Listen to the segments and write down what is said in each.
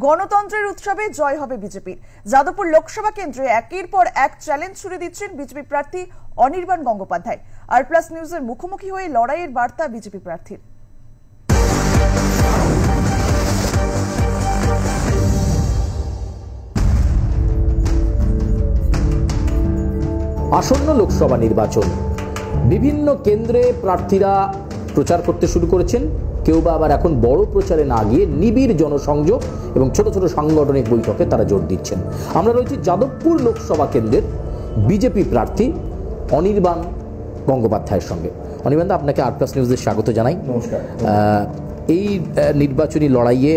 গণতন্ত্রের উৎসবে জয় হবে বিজেপির। যাদবপুর লোকসভা কেন্দ্রে একের পর এক চ্যালেঞ্জ ছুড়ে দিচ্ছেন বিজেপি প্রার্থী অনির্বাণ গঙ্গোপাধ্যায়। আর প্লাস নিউজের মুখোমুখি হয়ে লড়াইয়ের বার্তা বিজেপি প্রার্থীর। আসন্ন লোকসভা নির্বাচন, বিভিন্ন কেন্দ্রে প্রার্থীরা প্রচার করতে শুরু করেছেন। কেউ বা আবার এখন বড় প্রচারে না গিয়ে নিবিড় জনসংযোগ এবং ছোট ছোট সাংগঠনিক বৈঠকে তারা জোর দিচ্ছেন। আমরা রয়েছি যাদবপুর লোকসভা কেন্দ্রের বিজেপি প্রার্থী অনির্বাণ গঙ্গোপাধ্যায়ের সঙ্গে। অনির্বাণ, আপনাকে আর প্লাস নিউজে স্বাগত জানাই। নমস্কার। এই নির্বাচনী লড়াইয়ে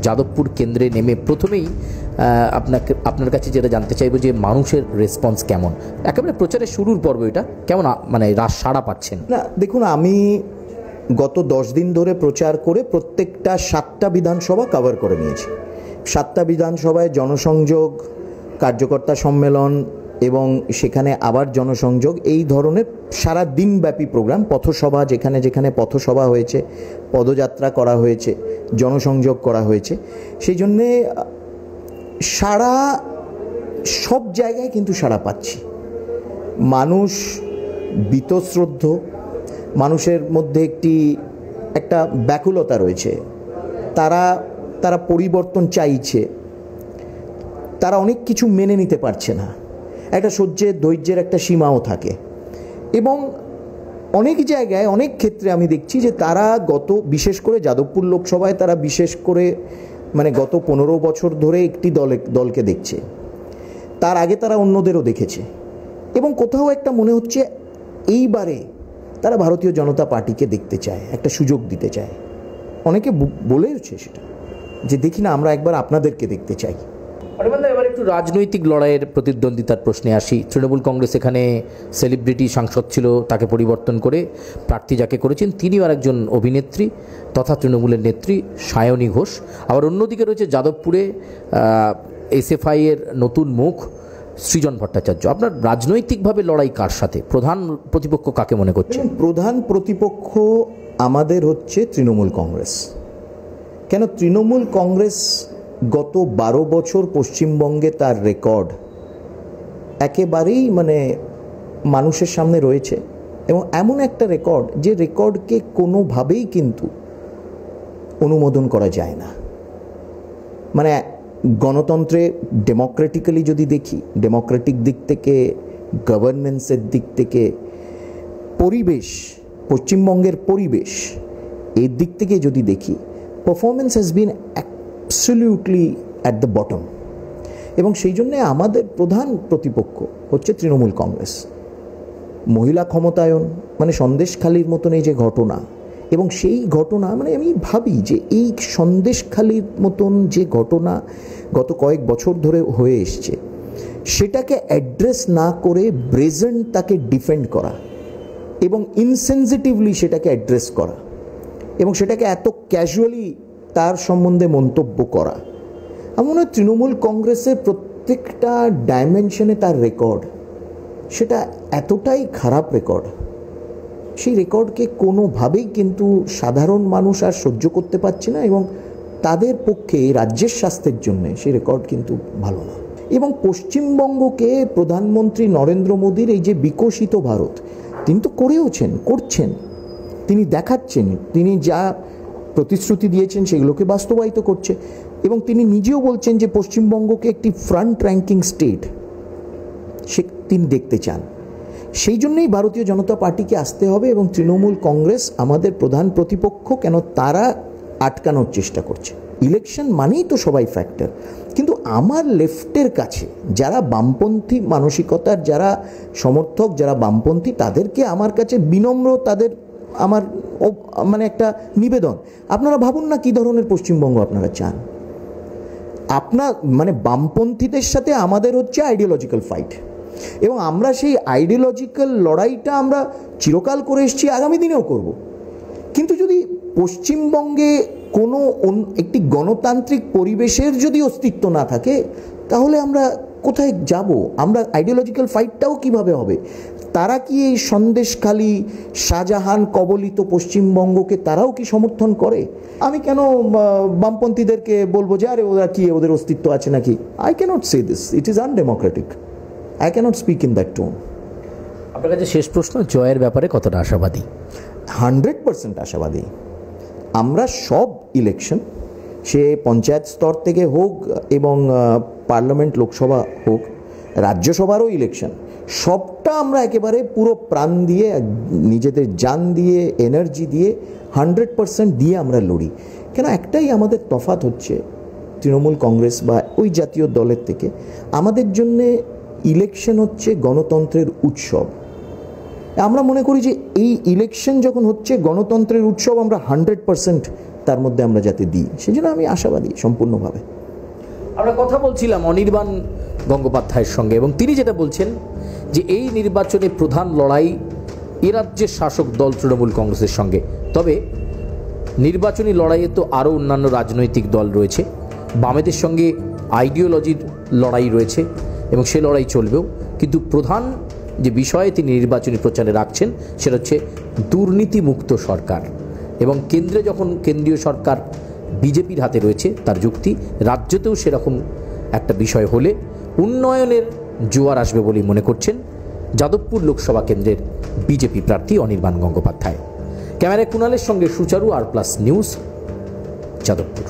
যাদবপুর কেন্দ্রে নেমে প্রথমেই আপনার কাছে যেটা জানতে চাইবো যে মানুষের রেসপন্স কেমন, একেবারে প্রচারের শুরুর পর্ব এটা কেমন, মানে সাড়া পাচ্ছেন? না দেখুন, আমি গত 10 দিন ধরে প্রচার করে প্রত্যেকটা 7টা বিধানসভা কভার করে নিয়েছি। 7টা বিধানসভায় জনসংযোগ, কার্যকর্তা সম্মেলন এবং সেখানে আবার জনসংযোগ, এই ধরনের সারা দিনব্যাপী প্রোগ্রাম, পথসভা, যেখানে যেখানে পথসভা হয়েছে, পদযাত্রা করা হয়েছে, জনসংযোগ করা হয়েছে। সেই জন্যে সব জায়গায় কিন্তু সাড়া পাচ্ছি। মানুষ বীতশ্রদ্ধ, মানুষের মধ্যে একটা ব্যাকুলতা রয়েছে। তারা পরিবর্তন চাইছে, তারা অনেক কিছু মেনে নিতে পারছে না। একটা ধৈর্যের একটা সীমাও থাকে এবং অনেক জায়গায় অনেক ক্ষেত্রে আমি দেখছি যে তারা বিশেষ করে যাদবপুর লোকসভায় তারা বিশেষ করে গত 15 বছর ধরে একটি দলকে দেখছে। তার আগে তারা অন্যদেরও দেখেছে এবং কোথাও একটা মনে হচ্ছে এইবারে তারা ভারতীয় জনতা পার্টিকে দেখতে চায়, একটা সুযোগ দিতে চায়। অনেকে বলেওছে সেটা, যে দেখি না, আমরা একবার আপনাদেরকে দেখতে চাই। এবার একটু রাজনৈতিক লড়াইয়ের প্রতিদ্বন্দ্বিতার প্রশ্নে আসি। তৃণমূল কংগ্রেস এখানে সেলিব্রিটি সাংসদ ছিল, তাকে পরিবর্তন করে প্রার্থী যাকে করেছেন তিনিও আর একজন অভিনেত্রী তথা তৃণমূলের নেত্রী সায়নী ঘোষ। আবার অন্যদিকে রয়েছে যাদবপুরে এসএফআই এর নতুন মুখ সৃজন ভট্টাচার্য। আপনার রাজনৈতিকভাবে লড়াই কার সাথে? প্রধান প্রতিপক্ষ কাকে মনে করছেন? প্রধান প্রতিপক্ষ আমাদের হচ্ছে তৃণমূল কংগ্রেস। কেন? তৃণমূল কংগ্রেস গত 12 বছর পশ্চিমবঙ্গে তার রেকর্ড একেবারেই মানুষের সামনে রয়েছে এবং এমন একটা রেকর্ড, যে রেকর্ডকে কোনোভাবেই কিন্তু অনুমোদন করা যায় না। গণতন্ত্রে ডেমোক্রেটিক্যালি যদি দেখি, ডেমোক্রেটিক দিক থেকে, গভর্নেন্সের দিক থেকে, পরিবেশ, পশ্চিমবঙ্গের পরিবেশ, এর দিক থেকে যদি দেখি, performance has been absolutely at the bottom. এবং সেই জন্যে আমাদের প্রধান প্রতিপক্ষ হচ্ছে তৃণমূল কংগ্রেস। মহিলা ক্ষমতায়ন, সন্দেশখালির মতন এই যে ঘটনা, এবং সেই ঘটনা আমি ভাবি যে এই সন্দেশখালির মতন যে ঘটনা গত কয়েক বছর ধরে হয়ে এসছে, সেটাকে অ্যাড্রেস না করে ব্রেজেন্ট তাকে ডিফেন্ড করা এবং ইনসেনসিটিভলি সেটাকে অ্যাড্রেস করা এবং সেটাকে এত ক্যাজুয়ালি তার সম্বন্ধে মন্তব্য করা, আমার মনে হয় তৃণমূল কংগ্রেসের প্রত্যেকটা ডাইমেনশনে তার রেকর্ড, সেটা এতটাই খারাপ রেকর্ড, সেই রেকর্ডকে কোনোভাবেই কিন্তু সাধারণ মানুষ আর সহ্য করতে পারছে না এবং তাদের পক্ষে রাজ্যের স্বাস্থ্যের জন্য সেই রেকর্ড কিন্তু ভালো না। এবং পশ্চিমবঙ্গকে প্রধানমন্ত্রী নরেন্দ্র মোদীর এই যে বিকশিত ভারত, তিনি তো করছেন, তিনি দেখাচ্ছেন, তিনি যা প্রতিশ্রুতি দিয়েছেন সেগুলোকে বাস্তবায়িত করছে এবং তিনি নিজেও বলছেন যে পশ্চিমবঙ্গকে একটি ফ্রন্ট র্যাঙ্কিং স্টেট তিনি দেখতে চান। সেই জন্যই ভারতীয় জনতা পার্টিকে আসতে হবে এবং তৃণমূল কংগ্রেস আমাদের প্রধান প্রতিপক্ষ। কেন? তারা আটকানোর চেষ্টা করছে। ইলেকশন মানেই তো সবাই ফ্যাক্টর, কিন্তু আমার লেফটের কাছে যারা বামপন্থী মানসিকতার, যারা সমর্থক, যারা বামপন্থী, তাদেরকে আমার কাছে বিনম্র আমার একটা নিবেদন, আপনারা ভাবুন না কী ধরনের পশ্চিমবঙ্গ আপনারা চান। বামপন্থীদের সাথে আমাদের হচ্ছে আইডিওলজিক্যাল ফাইট এবং আমরা সেই আইডিওলজিক্যাল লড়াইটা আমরা চিরকাল করে এসেছি, আগামী দিনেও করব। কিন্তু যদি পশ্চিমবঙ্গে কোনো একটি গণতান্ত্রিক পরিবেশের যদি অস্তিত্ব না থাকে, তাহলে আমরা কোথায় যাব? আমরা আইডিওলজিক্যাল ফাইটটাও কিভাবে হবে? তারা কি এই সন্দেশখালী শাহজাহান কবলিত পশ্চিমবঙ্গকে তারাও কি সমর্থন করে? আমি কেন বামপন্থীদেরকে বলবো যে আরে ওরা কি, ওদের অস্তিত্ব আছে নাকি? I can't say this, it is undemocratic, I can't speak in that tone. আপনার কাছে শেষ প্রশ্ন, জয়ের ব্যাপারে কতটা আশাবাদী? 100% আশাবাদী। আমরা সব ইলেকশন, সে পঞ্চায়েত স্তর থেকে হোক এবং পার্লামেন্ট লোকসভা হোক, রাজ্যসভারও ইলেকশন, সবটা আমরা একেবারে পুরো প্রাণ দিয়ে, নিজেদের জান দিয়ে, এনার্জি দিয়ে 100% দিয়ে আমরা লড়ি। কেন, একটাই আমাদের তফাৎ হচ্ছে তৃণমূল কংগ্রেস বা ওই জাতীয় দলের থেকে, আমাদের জন্যে ইলেকশন হচ্ছে গণতন্ত্রের উৎসব। আমরা মনে করি যে এই ইলেকশন যখন হচ্ছে গণতন্ত্রের উৎসব, আমরা 100% তার মধ্যে আমরা যাতে দিই, সেই জন্য আমি আশাবাদী সম্পূর্ণভাবে। আমরা কথা বলছিলাম অনির্বাণ গঙ্গোপাধ্যায়ের সঙ্গে, এবং তিনি যেটা বলছেন যে এই নির্বাচনে প্রধান লড়াই এ রাজ্যের শাসক দল তৃণমূল কংগ্রেসের সঙ্গে। তবে নির্বাচনী লড়াইয়ে তো আরও অন্যান্য রাজনৈতিক দল রয়েছে, বামেদের সঙ্গে আইডিওলজির লড়াই রয়েছে এবং সে লড়াই চলবেও। কিন্তু প্রধান যে বিষয়ে তিনি নির্বাচনী প্রচারে রাখছেন সেটা হচ্ছে দুর্নীতিমুক্ত সরকার, এবং কেন্দ্রে যখন কেন্দ্রীয় সরকার বিজেপির হাতে রয়েছে, তার যুক্তি রাজ্যতেও সেরকম একটা বিষয় হলে উন্নয়নের জোয়ার আসবে বলেই মনে করছেন যাদবপুর লোকসভা কেন্দ্রের বিজেপি প্রার্থী অনির্বাণ গঙ্গোপাধ্যায়। ক্যামেরায় কুণালের সঙ্গে সুচারু, আর প্লাস নিউজ, যাদবপুর।